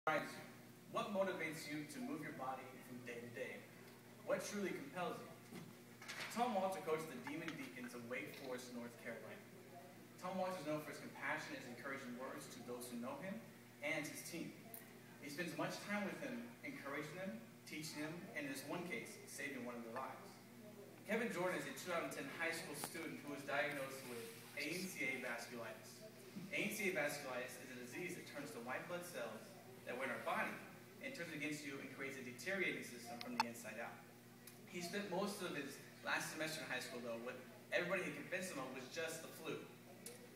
drives you? What motivates you to move your body from day to day? What truly compels you? Tom Walter coached the Demon Deacons of Wake Forest, North Carolina. Tom Walter is known for his compassion and his encouraging words to those who know him and his team. He spends much time with them, encouraging them, teaching them, and in this one case, saving one of their lives. Kevin Jordan is a 2010 high school student who was diagnosed with ANCA vasculitis. ANCA vasculitis is a disease that turns the white blood cells that were in our body and turns against you and creates a deteriorating system from the inside out. He spent most of his last semester in high school, though, what everybody had convinced him of was just the flu.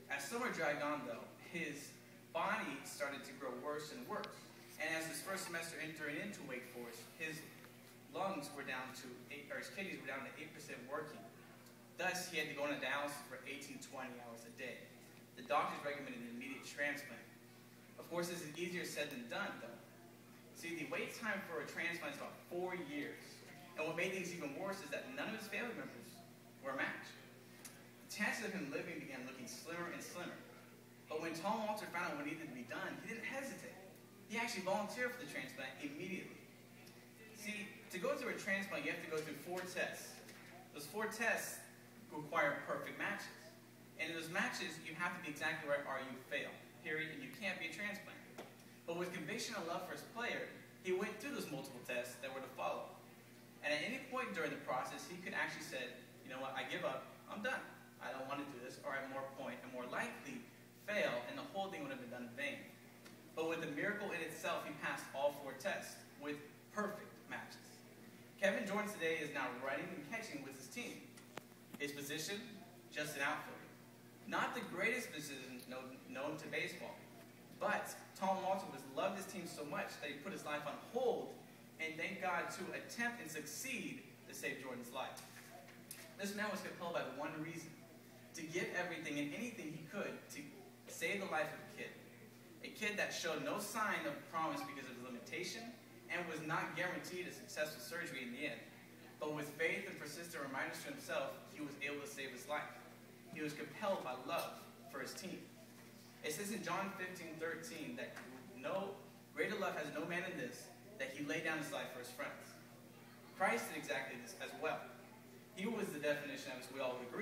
As summer dragged on, though, his body started to grow worse and worse. And as his first semester entering into Wake Forest, his lungs were down to his kidneys were down to 8% working. Thus, he had to go on a dialysis for 18 to 20 hours a day. The doctors recommended an immediate transplant. Of course, this is easier said than done, though. See, the wait time for a transplant is about 4 years. And what made things even worse is that none of his family members were matched. The chances of him living began looking slimmer and slimmer. But when Tom Walter found out what needed to be done, he didn't hesitate. He actually volunteered for the transplant immediately. See, to go through a transplant, you have to go through 4 tests. Those 4 tests require perfect matches. And in those matches, you have to be exactly right or you fail, period, and you can't be a transplant. But with conviction and love for his player, he went through those multiple tests that were to follow. And at any point during the process, he could actually say, you know what, I give up, I'm done. I don't want to do this, or at more point, and more likely fail, and the whole thing would have been done in vain. But with the miracle in itself, he passed all 4 tests with perfect matches. Kevin Jordan today is now running and catching with his team. His position, just an outfielder. Not the greatest position known to baseball, but Tom Walter loved his team so much that he put his life on hold and thank God to attempt and succeed to save Jordan's life. This man was compelled by one reason, to give everything and anything he could to save the life of a kid that showed no sign of promise because of his limitation and was not guaranteed a successful surgery in the end. But with faith and persistent reminders to himself, he was able to save his life. He was compelled by love for his team. It says in John 15:13 that no greater love has no man than this, that he laid down his life for his friends. Christ did exactly this as well. He was the definition, as we all agree,